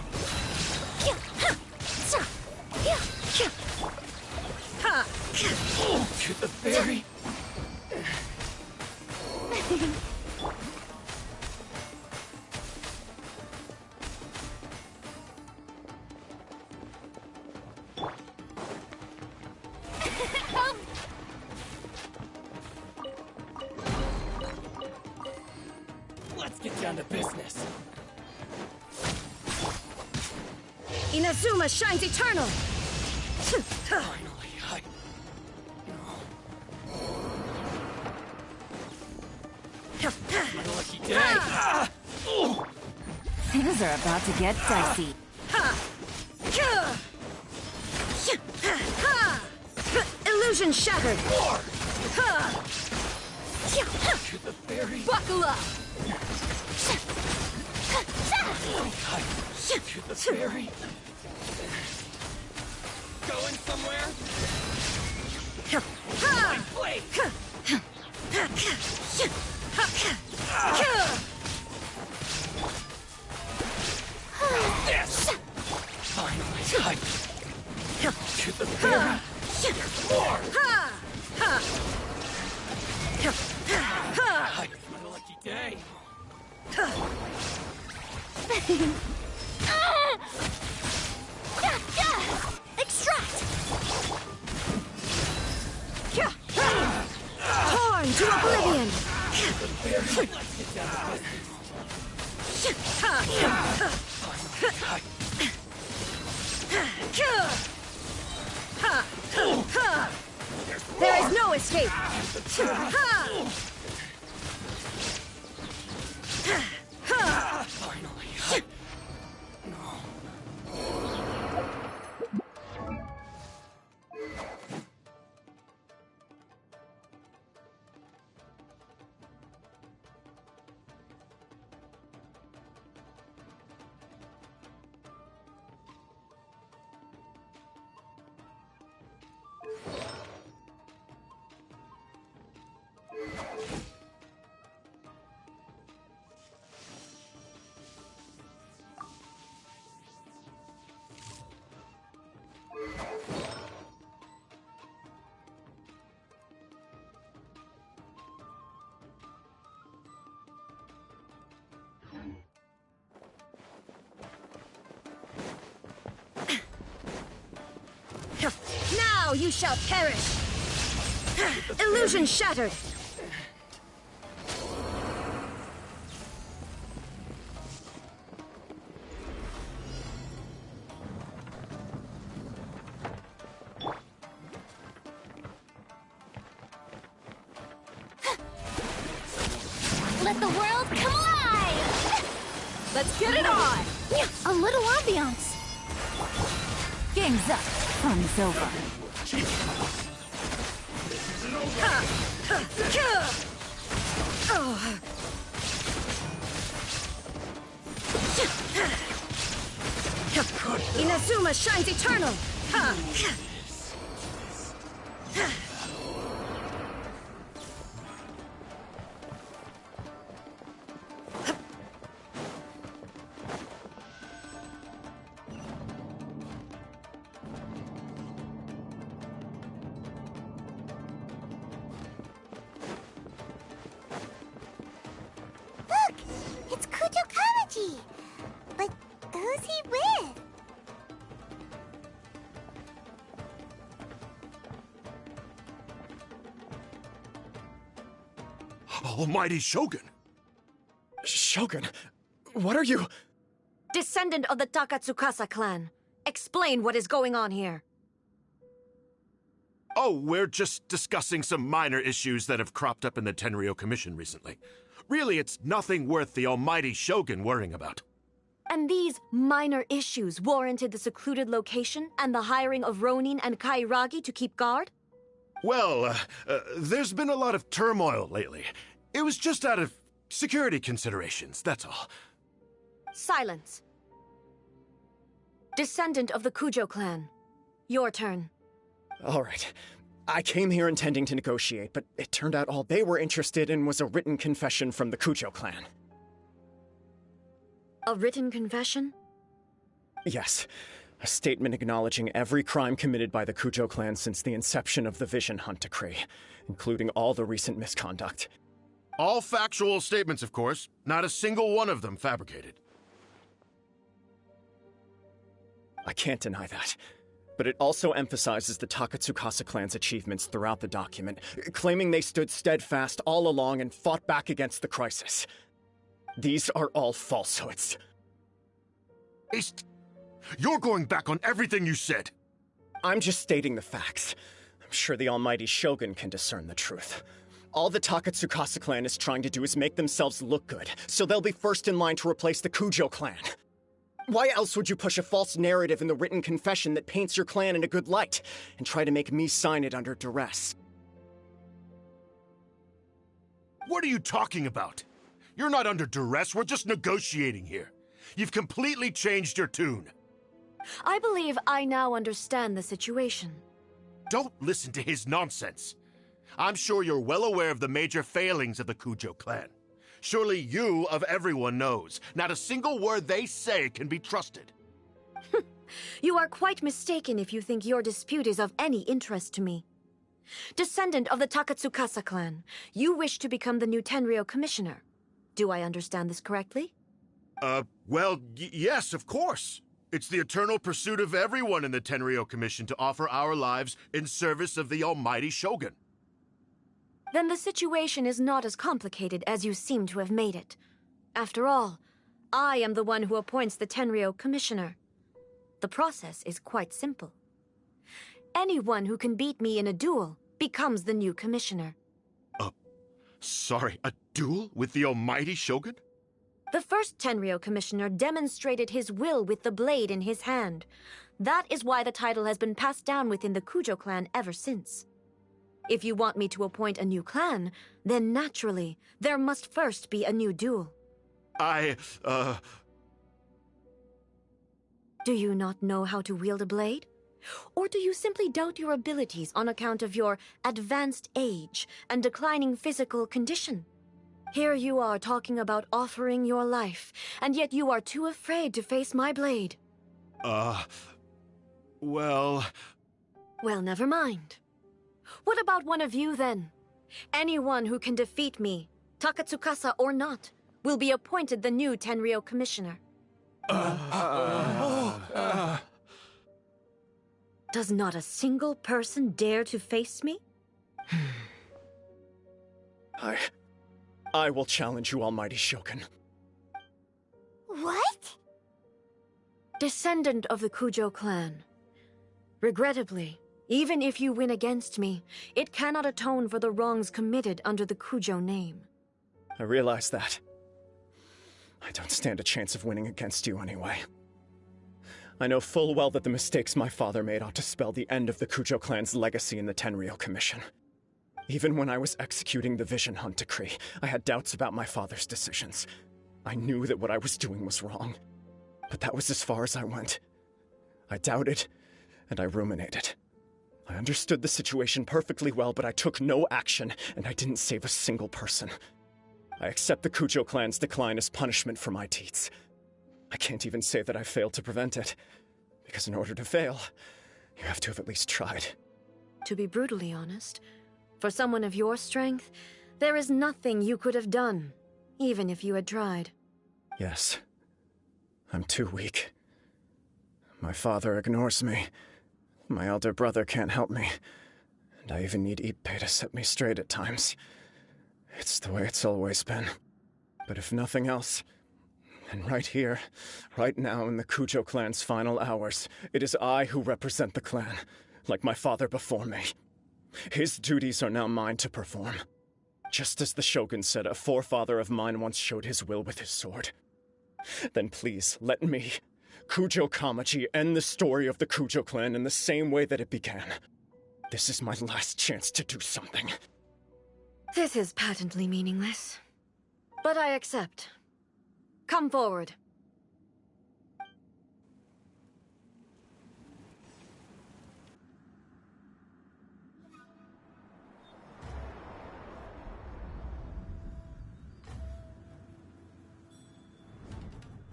To the fairy. Let's get down to business. Inazuma shines eternal! Finally, my lucky day. Things are about to get dicey. Illusion shattered! To the fairy. Buckle up! To the fairy. Going somewhere? Blade. This. Finally, to the fairy. There's more. My lucky day. Extract! Torn to oblivion! Let's get down to business. There is no escape! Finally, Now you shall perish! Illusion shattered! Let the world come alive! Let's get it on! A little ambiance. Game's up. Fun's over. Inazuma shines eternal! Look! It's Kujo Kamaji! But who's he with? Almighty Shogun! Shogun, what are you... Descendant of the Takatsukasa clan. Explain what is going on here. Oh, we're just discussing some minor issues that have cropped up in the Tenryou Commission recently. Really, it's nothing worth the Almighty Shogun worrying about. And these minor issues warranted the secluded location and the hiring of Ronin and Kairagi to keep guard? Well, there's been a lot of turmoil lately. It was just out of security considerations, that's all. Silence. Descendant of the Kujo clan. Your turn. All right. I came here intending to negotiate, but it turned out all they were interested in was a written confession from the Kujo clan. A written confession? Yes. A statement acknowledging every crime committed by the Kujo clan since the inception of the Vision Hunt Decree, including all the recent misconduct. All factual statements, of course. Not a single one of them fabricated. I can't deny that. But it also emphasizes the Takatsukasa clan's achievements throughout the document, claiming they stood steadfast all along and fought back against the crisis. These are all falsehoods. You're going back on everything you said. I'm just stating the facts. I'm sure the Almighty Shogun can discern the truth. All the Takatsukasa clan is trying to do is make themselves look good, so they'll be first in line to replace the Kujo clan. Why else would you push a false narrative in the written confession that paints your clan in a good light, and try to make me sign it under duress? What are you talking about? You're not under duress, we're just negotiating here. You've completely changed your tune. I believe I now understand the situation. Don't listen to his nonsense. I'm sure you're well aware of the major failings of the Kujo clan. Surely you, of everyone, knows. Not a single word they say can be trusted. You are quite mistaken if you think your dispute is of any interest to me. Descendant of the Takatsukasa clan, you wish to become the new Tenryou commissioner. Do I understand this correctly? Well, yes, of course. It's the eternal pursuit of everyone in the Tenryou Commission to offer our lives in service of the Almighty Shogun. Then the situation is not as complicated as you seem to have made it. After all, I am the one who appoints the Tenryou commissioner. The process is quite simple. Anyone who can beat me in a duel becomes the new commissioner. Sorry, a duel with the Almighty Shogun? The first Tenryou commissioner demonstrated his will with the blade in his hand. That is why the title has been passed down within the Kujo clan ever since. If you want me to appoint a new clan, then naturally, there must first be a new duel. Do you not know how to wield a blade? Or do you simply doubt your abilities on account of your advanced age and declining physical condition? Here you are talking about offering your life, and yet you are too afraid to face my blade. Well, never mind. What about one of you, then? Anyone who can defeat me, Takatsukasa or not, will be appointed the new Tenryou commissioner. Does not a single person dare to face me? I will challenge you, Almighty Shogun. What? Descendant of the Kujo clan. Regrettably, even if you win against me, it cannot atone for the wrongs committed under the Kujo name. I realize that. I don't stand a chance of winning against you anyway. I know full well that the mistakes my father made ought to spell the end of the Kujo clan's legacy in the Tenryou Commission. Even when I was executing the Vision Hunt Decree, I had doubts about my father's decisions. I knew that what I was doing was wrong. But that was as far as I went. I doubted, and I ruminated. I understood the situation perfectly well, but I took no action, and I didn't save a single person. I accept the Kujo clan's decline as punishment for my deeds. I can't even say that I failed to prevent it, because in order to fail, you have to have at least tried. To be brutally honest, for someone of your strength, there is nothing you could have done, even if you had tried. Yes. I'm too weak. My father ignores me. My elder brother can't help me. And I even need Ippei to set me straight at times. It's the way it's always been. But if nothing else, then right here, right now in the Kujo clan's final hours, it is I who represent the clan, like my father before me. His duties are now mine to perform. Just as the Shogun said a forefather of mine once showed his will with his sword. Then please, let me, Kujo Kamaji, end the story of the Kujo clan in the same way that it began. This is my last chance to do something. This is patently meaningless. But I accept. Come forward.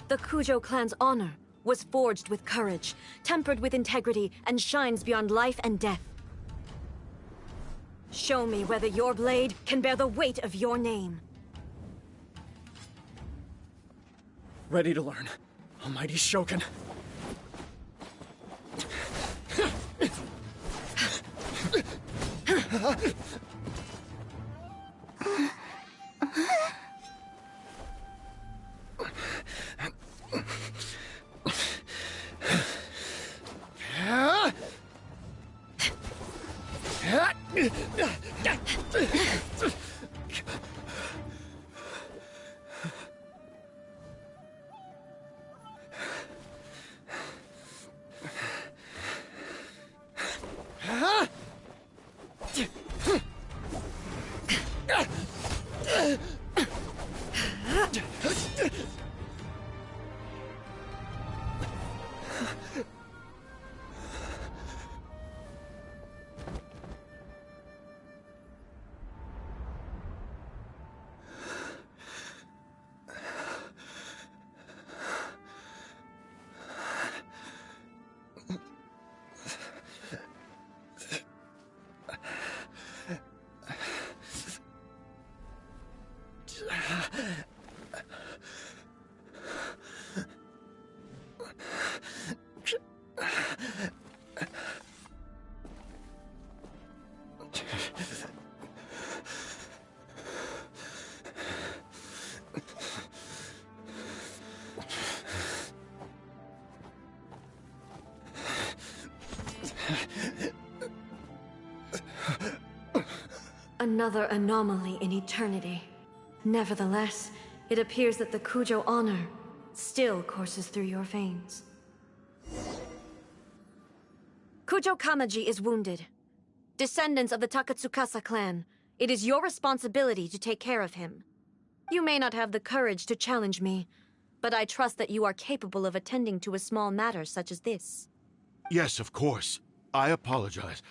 The Kujo clan's honor was forged with courage, tempered with integrity, and shines beyond life and death. Show me whether your blade can bear the weight of your name. Ready to learn, Almighty Shogun. Another anomaly in eternity. Nevertheless, it appears that the Kujo honor still courses through your veins. Kujo Kamaji is wounded. Descendants of the Takatsukasa clan, it is your responsibility to take care of him. You may not have the courage to challenge me, but I trust that you are capable of attending to a small matter such as this. Yes, of course. I apologize.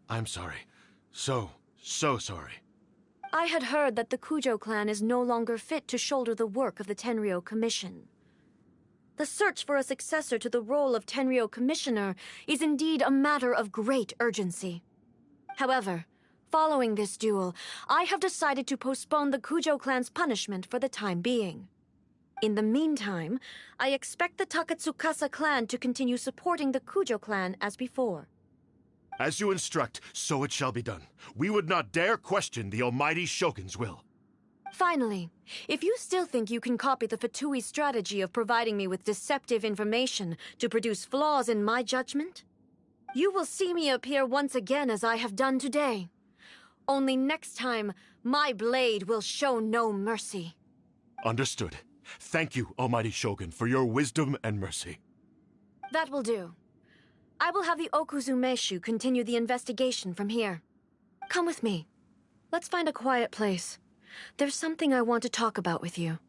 I'm sorry. So sorry. I had heard that the Kujo clan is no longer fit to shoulder the work of the Tenryou Commission. The search for a successor to the role of Tenryou Commissioner is indeed a matter of great urgency. However, following this duel, I have decided to postpone the Kujo clan's punishment for the time being. In the meantime, I expect the Takatsukasa clan to continue supporting the Kujo clan as before. As you instruct, so it shall be done. We would not dare question the Almighty Shogun's will. Finally, if you still think you can copy the Fatui strategy of providing me with deceptive information to produce flaws in my judgment, you will see me appear once again as I have done today. Only next time, my blade will show no mercy. Understood. Thank you, Almighty Shogun, for your wisdom and mercy. That will do. I will have the Okuzumeshu continue the investigation from here. Come with me. Let's find a quiet place. There's something I want to talk about with you.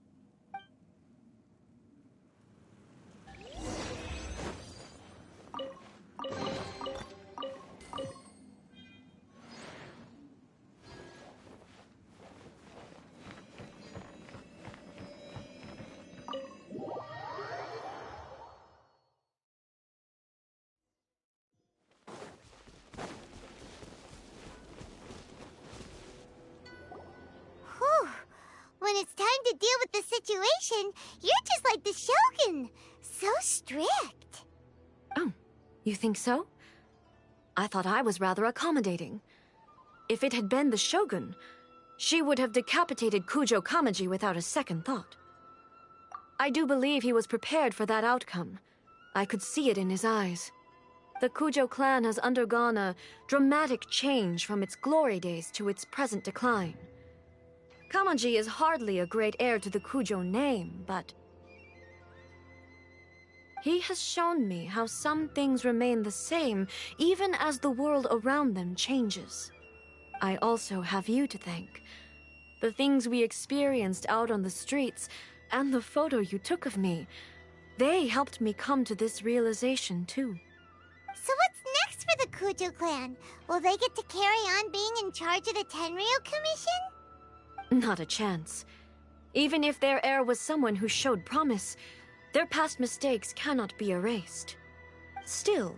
When it's time to deal with the situation, you're just like the Shogun. So strict. Oh, you think so? I thought I was rather accommodating. If it had been the Shogun, she would have decapitated Kujo Kamaji without a second thought. I do believe he was prepared for that outcome. I could see it in his eyes. The Kujo clan has undergone a dramatic change from its glory days to its present decline. Kamaji is hardly a great heir to the Kujo name, but he has shown me how some things remain the same even as the world around them changes. I also have you to thank. The things we experienced out on the streets and the photo you took of me, they helped me come to this realization too. So what's next for the Kujo clan? Will they get to carry on being in charge of the Tenryo Commission? Not a chance. Even if their heir was someone who showed promise, their past mistakes cannot be erased. Still,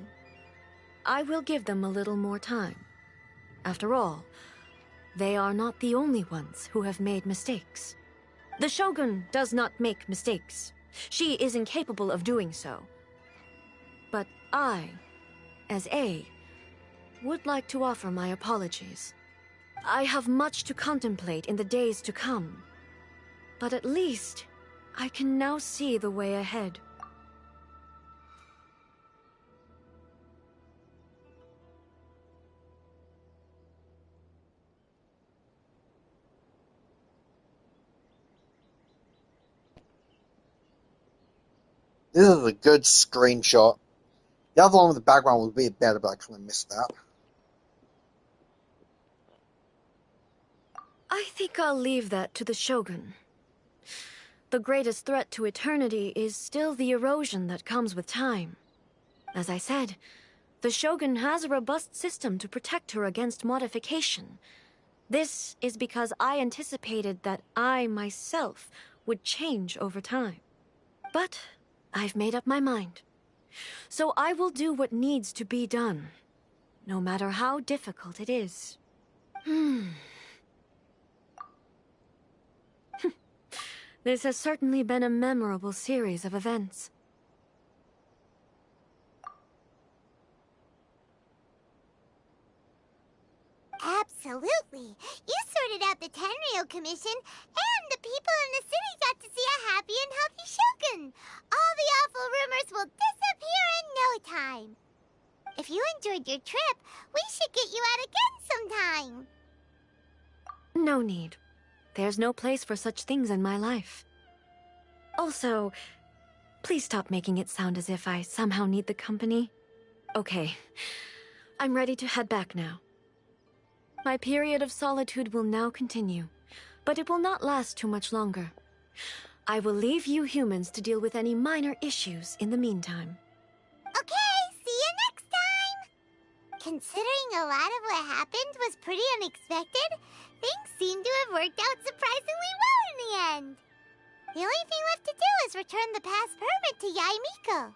I will give them a little more time. After all, they are not the only ones who have made mistakes. The Shogun does not make mistakes. She is incapable of doing so. But I, as A, would like to offer my apologies. I have much to contemplate in the days to come. But at least, I can now see the way ahead. This is a good screenshot. The other one with the background would be better, but I kind of missed that. I think I'll leave that to the Shogun. The greatest threat to eternity is still the erosion that comes with time. As I said, the Shogun has a robust system to protect her against modification. This is because I anticipated that I myself would change over time. But I've made up my mind. So I will do what needs to be done, no matter how difficult it is. This has certainly been a memorable series of events. Absolutely. You sorted out the Tenryo Commission, and the people in the city got to see a happy and healthy Shogun. All the awful rumors will disappear in no time. If you enjoyed your trip, we should get you out again sometime. No need. There's no place for such things in my life. Also, please stop making it sound as if I somehow need the company. Okay, I'm ready to head back now. My period of solitude will now continue, but it will not last too much longer. I will leave you humans to deal with any minor issues in the meantime. Okay, see you next time! Considering a lot of what happened was pretty unexpected, things seem to have worked out surprisingly well in the end. The only thing left to do is return the past permit to Yae Miko.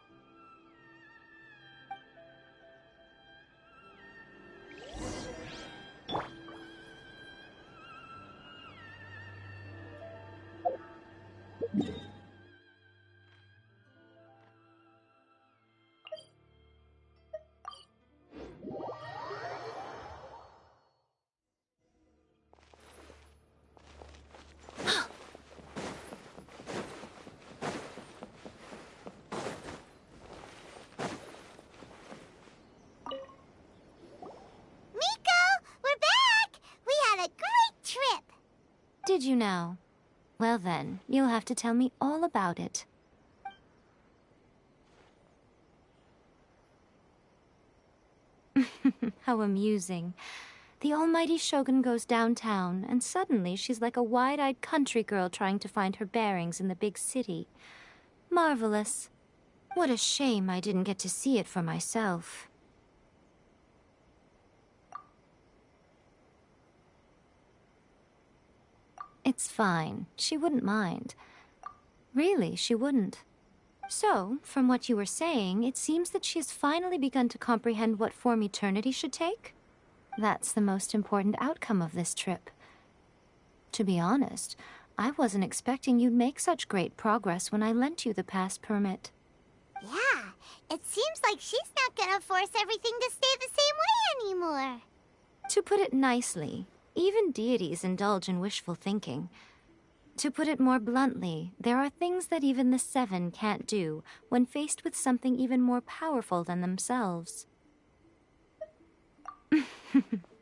Did you now? Well then, you'll have to tell me all about it. How amusing. The almighty Shogun goes downtown, and suddenly she's like a wide-eyed country girl trying to find her bearings in the big city. Marvelous. What a shame I didn't get to see it for myself. It's fine. She wouldn't mind. Really, she wouldn't. So, from what you were saying, it seems that she has finally begun to comprehend what form eternity should take? That's the most important outcome of this trip. To be honest, I wasn't expecting you'd make such great progress when I lent you the pass permit. Yeah, it seems like she's not gonna force everything to stay the same way anymore. To put it nicely, Even deities indulge in wishful thinking. To put it more bluntly, there are things that even the Seven can't do when faced with something even more powerful than themselves.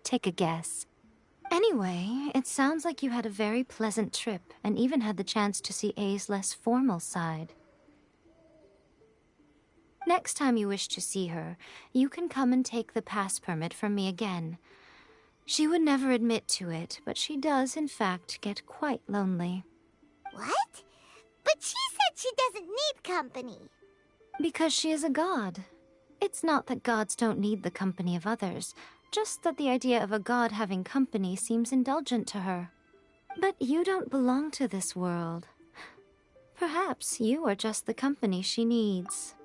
Take a guess. Anyway, it sounds like you had a very pleasant trip and even had the chance to see A's less formal side. Next time you wish to see her, you can come and take the pass permit from me again. She would never admit to it, but she does, in fact, get quite lonely. What? But she said she doesn't need company. Because she is a god. It's not that gods don't need the company of others, just that the idea of a god having company seems indulgent to her. But you don't belong to this world. Perhaps you are just the company she needs.